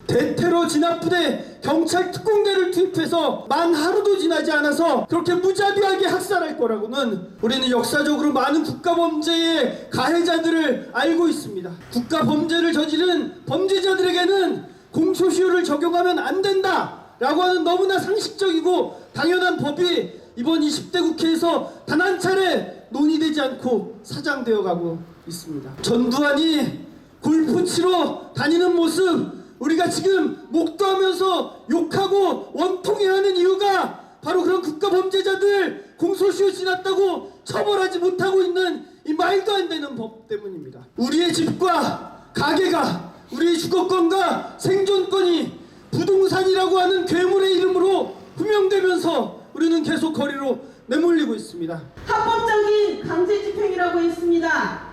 대테러 진압부대 경찰 특공대를 투입해서 만 하루도 지나지 않아서 그렇게 무자비하게 학살할 거라고는 우리는 역사적으로 많은 국가범죄의 가해자들을 알고 있습니다. 국가범죄를 저지른 범죄자들에게는 공소시효를 적용하면 안 된다 라고 하는 너무나 상식적이고 당연한 법이 이번 20대 국회에서 단 한 차례 논의되지 않고 사장되어 가고 있습니다. 전두환이 골프 치러 다니는 모습 우리가 지금 목도하면서 욕하고 원통해하는 이유가 바로 그런 국가범죄자들 공소시효 지났다고 처벌하지 못하고 있는 이 말도 안 되는 법 때문입니다. 우리의 집과 가게가 우리의 주거권과 생존권이 부동산이라고 하는 괴물의 이름으로 후명되면서 우리는 계속 거리로 내몰리고 있습니다. 합법적인 강제집행이라고 했습니다.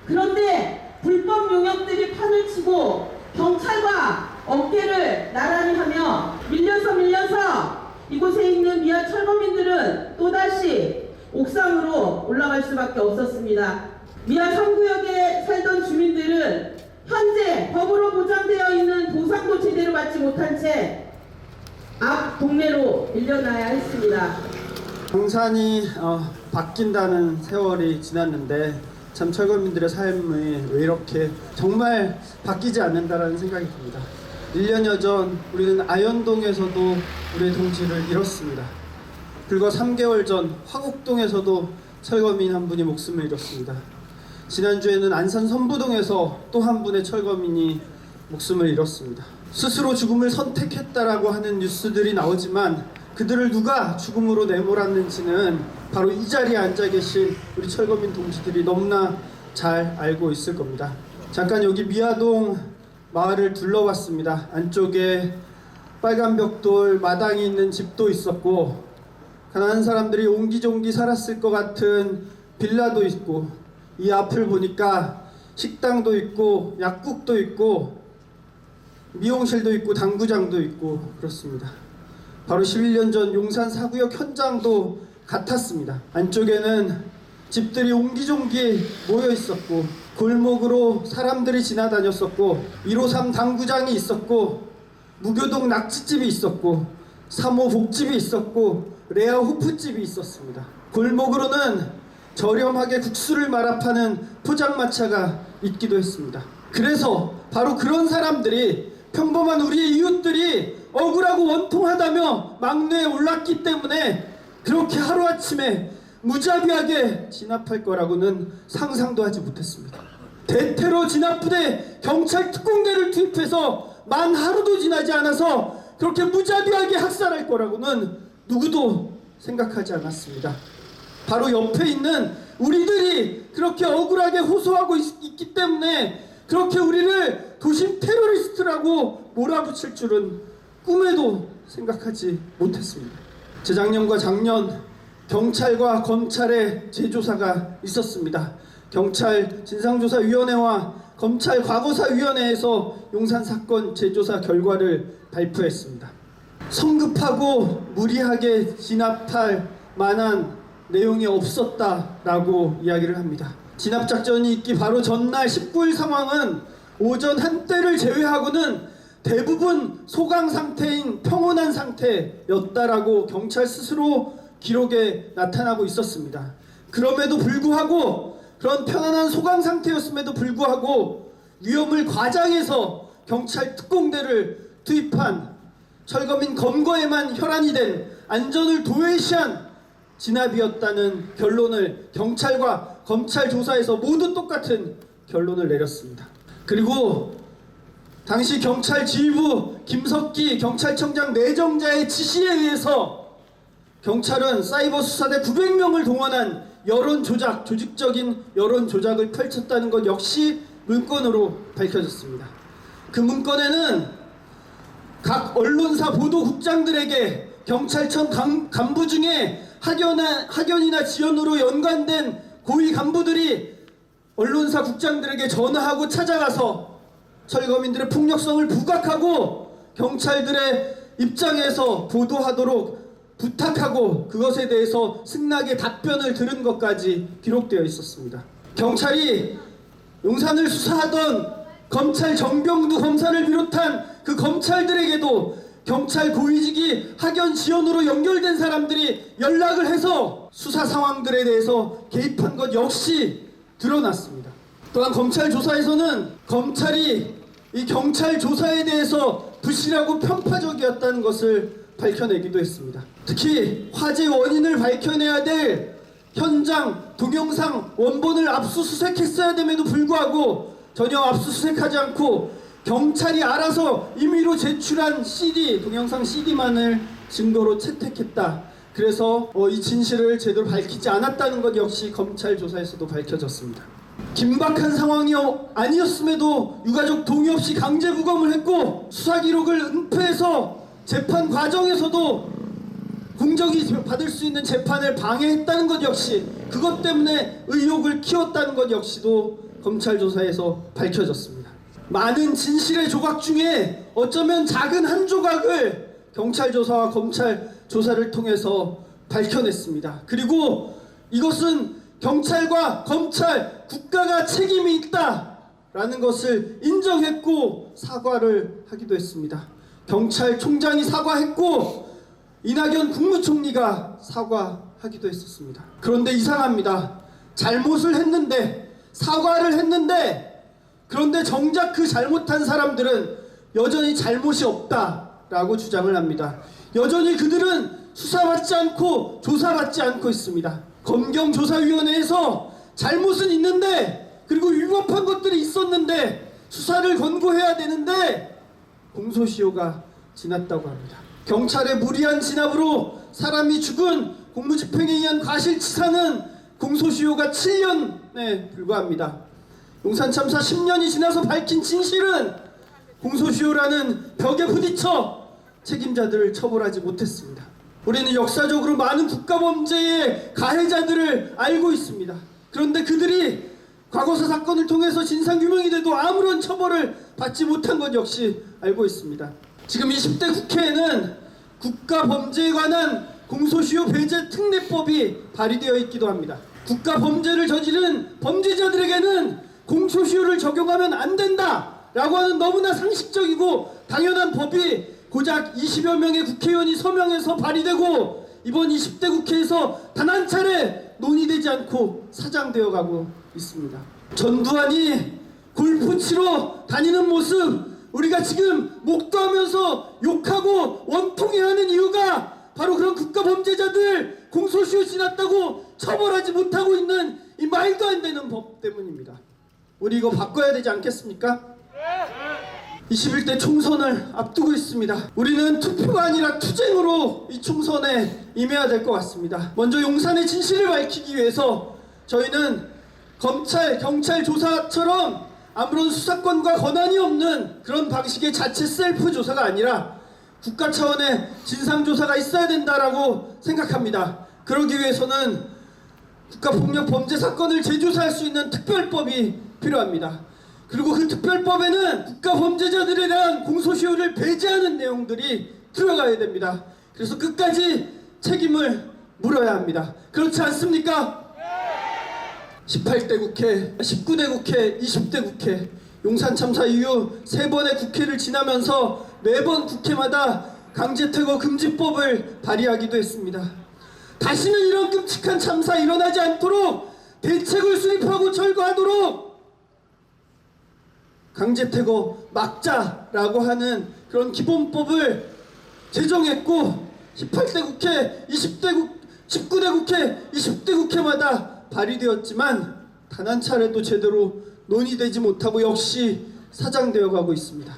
그런데 불법 용역들이 판을 치고 경찰과 어깨를 나란히 하며 밀려서 이곳에 있는 미아 철거민들은 또다시 옥상으로 올라갈 수밖에 없었습니다. 미아 3구역에 살던 주민들은 현재 법으로 보장되어 있는 보상도 제대로 받지 못한 채 앞 동네로 밀려나야 했습니다. 정산이 바뀐다는 세월이 지났는데 참 철거민들의 삶이 왜 이렇게 정말 바뀌지 않는다라는 생각이 듭니다. 1년여 전 우리는 아현동에서도 우리의 동지를 잃었습니다. 불과 3개월 전 화곡동에서도 철거민 한 분이 목숨을 잃었습니다. 지난주에는 안산 선부동에서 또 한 분의 철거민이 목숨을 잃었습니다. 스스로 죽음을 선택했다라고 하는 뉴스들이 나오지만 그들을 누가 죽음으로 내몰았는지는 바로 이 자리에 앉아 계신 우리 철거민 동지들이 너무나 잘 알고 있을 겁니다. 잠깐 여기 미아동 마을을 둘러봤습니다. 안쪽에 빨간 벽돌 마당이 있는 집도 있었고 가난한 사람들이 옹기종기 살았을 것 같은 빌라도 있고 이 앞을 보니까 식당도 있고 약국도 있고 미용실도 있고 당구장도 있고 그렇습니다. 바로 11년 전 용산 4구역 현장도 같았습니다. 안쪽에는 집들이 옹기종기 모여 있었고 골목으로 사람들이 지나다녔었고 153 당구장이 있었고 무교동 낙지집이 있었고 3호 복집이 있었고 레아 호프집이 있었습니다. 골목으로는 저렴하게 국수를 말아 파는 포장마차가 있기도 했습니다. 그래서 바로 그런 사람들이 평범한 우리의 이웃들이 억울하고 원통하다며 막내에 올랐기 때문에 그렇게 하루아침에 무자비하게 진압할 거라고는 상상도 하지 못했습니다. 대테러 진압부대 경찰 특공대를 투입해서 만 하루도 지나지 않아서 그렇게 무자비하게 학살할 거라고는 누구도 생각하지 않았습니다. 바로 옆에 있는 우리들이 그렇게 억울하게 호소하고 있기 때문에 그렇게 우리를 도심 테러리스트라고 몰아붙일 줄은 꿈에도 생각하지 못했습니다. 재작년과 작년 경찰과 검찰의 재조사가 있었습니다. 경찰 진상조사위원회와 검찰 과거사위원회에서 용산 사건 재조사 결과를 발표했습니다. 성급하고 무리하게 진압할 만한 내용이 없었다라고 이야기를 합니다. 진압작전이 있기 바로 전날 19일 상황은 오전 한때를 제외하고는 대부분 소강 상태인 평온한 상태였다라고 경찰 스스로 기록에 나타나고 있었습니다. 그럼에도 불구하고 그런 편안한 소강 상태였음에도 불구하고 위험을 과장해서 경찰 특공대를 투입한 철거민 검거에만 혈안이 된 안전을 도외시한 진압이었다는 결론을 경찰과 검찰 조사에서 모두 똑같은 결론을 내렸습니다. 그리고 당시 경찰 지휘부 김석기 경찰청장 내정자의 지시에 의해서 경찰은 사이버 수사대 900명을 동원한 여론 조작, 조직적인 여론 조작을 펼쳤다는 것 역시 문건으로 밝혀졌습니다. 그 문건에는 각 언론사 보도국장들에게 경찰청 간부 중에 학연이나 지연으로 연관된 고위 간부들이 언론사 국장들에게 전화하고 찾아가서 철거민들의 폭력성을 부각하고 경찰들의 입장에서 보도하도록 부탁하고 그것에 대해서 승낙의 답변을 들은 것까지 기록되어 있었습니다. 경찰이 용산을 수사하던 검찰 정병두 검사를 비롯한 그 검찰들에게도 경찰 고위직이 학연 지원으로 연결된 사람들이 연락을 해서 수사 상황들에 대해서 개입한 것 역시 드러났습니다. 또한 검찰 조사에서는 검찰이 이 경찰 조사에 대해서 부실하고 편파적이었다는 것을 밝혀내기도 했습니다. 특히 화재 원인을 밝혀내야 될 현장 동영상 원본을 압수수색했어야 됨에도 불구하고 전혀 압수수색하지 않고 경찰이 알아서 임의로 제출한 CD, 동영상 CD만을 증거로 채택했다. 그래서 이 진실을 제대로 밝히지 않았다는 것 역시 검찰 조사에서도 밝혀졌습니다. 긴박한 상황이 아니었음에도 유가족 동의 없이 강제 부검을 했고 수사 기록을 은폐해서 재판 과정에서도 공정이 받을 수 있는 재판을 방해했다는 것 역시, 그것 때문에 의혹을 키웠다는 것 역시도 검찰 조사에서 밝혀졌습니다. 많은 진실의 조각 중에 어쩌면 작은 한 조각을 경찰 조사와 검찰 조사를 통해서 밝혀냈습니다. 그리고 이것은 경찰과 검찰, 국가가 책임이 있다라는 것을 인정했고 사과를 하기도 했습니다. 경찰총장이 사과했고 이낙연 국무총리가 사과하기도 했었습니다. 그런데 이상합니다. 잘못을 했는데, 사과를 했는데, 그런데 정작 그 잘못한 사람들은 여전히 잘못이 없다라고 주장을 합니다. 여전히 그들은 수사받지 않고 조사받지 않고 있습니다. 검경조사위원회에서 잘못은 있는데, 그리고 위법한 것들이 있었는데 수사를 권고해야 되는데 공소시효가 지났다고 합니다. 경찰의 무리한 진압으로 사람이 죽은 공무집행에 의한 과실치사는 공소시효가 7년에 불과합니다. 용산참사 10년이 지나서 밝힌 진실은 공소시효라는 벽에 부딪혀 책임자들을 처벌하지 못했습니다. 우리는 역사적으로 많은 국가범죄의 가해자들을 알고 있습니다. 그런데 그들이 과거사 사건을 통해서 진상규명이 돼도 아무런 처벌을 받지 못한 것 역시 알고 있습니다. 지금 20대 국회에는 국가범죄에 관한 공소시효 배제 특례법이 발의되어 있기도 합니다. 국가범죄를 저지른 범죄자들에게는 공소시효를 적용하면 안 된다라고 하는 너무나 상식적이고 당연한 법이 고작 20여 명의 국회의원이 서명해서 발의되고 이번 20대 국회에서 단 한 차례 논의되지 않고 사장되어 가고 있습니다. 전두환이 골프 치러 다니는 모습, 우리가 지금 목도하면서 욕하고 원통해하는 이유가 바로 그런 국가범죄자들 공소시효 지났다고 처벌하지 못하고 있는 이 말도 안 되는 법 때문입니다. 우리 이거 바꿔야 되지 않겠습니까? 21대 총선을 앞두고 있습니다. 우리는 투표가 아니라 투쟁으로 이 총선에 임해야 될 것 같습니다. 먼저 용산의 진실을 밝히기 위해서 저희는 검찰, 경찰 조사처럼 아무런 수사권과 권한이 없는 그런 방식의 자체 셀프 조사가 아니라 국가 차원의 진상조사가 있어야 된다라고 생각합니다. 그러기 위해서는 국가폭력 범죄 사건을 재조사할 수 있는 특별법이 필요합니다. 그리고 그 특별법에는 국가범죄자들에 대한 공소시효를 배제하는 내용들이 들어가야 됩니다. 그래서 끝까지 책임을 물어야 합니다. 그렇지 않습니까? 18대 국회, 19대 국회, 20대 국회, 용산 참사 이후 3번의 국회를 지나면서 매번 국회마다 강제퇴거 금지법을 발의하기도 했습니다. 다시는 이런 끔찍한 참사 일어나지 않도록 대책을 수립하고 철거하도록 강제퇴거 막자라고 하는 그런 기본법을 제정했고 18대 국회, 19대 국회, 20대 국회마다 발의되었지만 단 한 차례도 제대로 논의되지 못하고 역시 사장되어 가고 있습니다.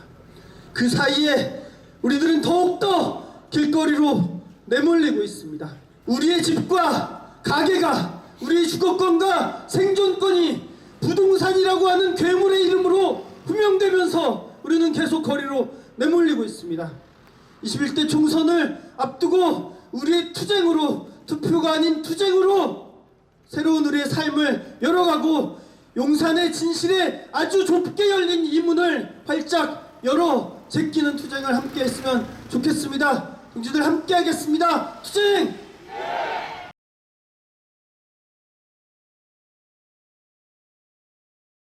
그 사이에 우리들은 더욱더 길거리로 내몰리고 있습니다. 우리의 집과 가게가, 우리의 주거권과 생존권이 부동산이라고 하는 괴물의 이름으로 후명되면서 우리는 계속 거리로 내몰리고 있습니다. 21대 총선을 앞두고 우리의 투쟁으로, 투표가 아닌 투쟁으로 새로운 우리의 삶을 열어가고 용산의 진실에 아주 좁게 열린 이 문을 활짝 열어 제끼는 투쟁을 함께 했으면 좋겠습니다. 동지들 함께 하겠습니다. 투쟁!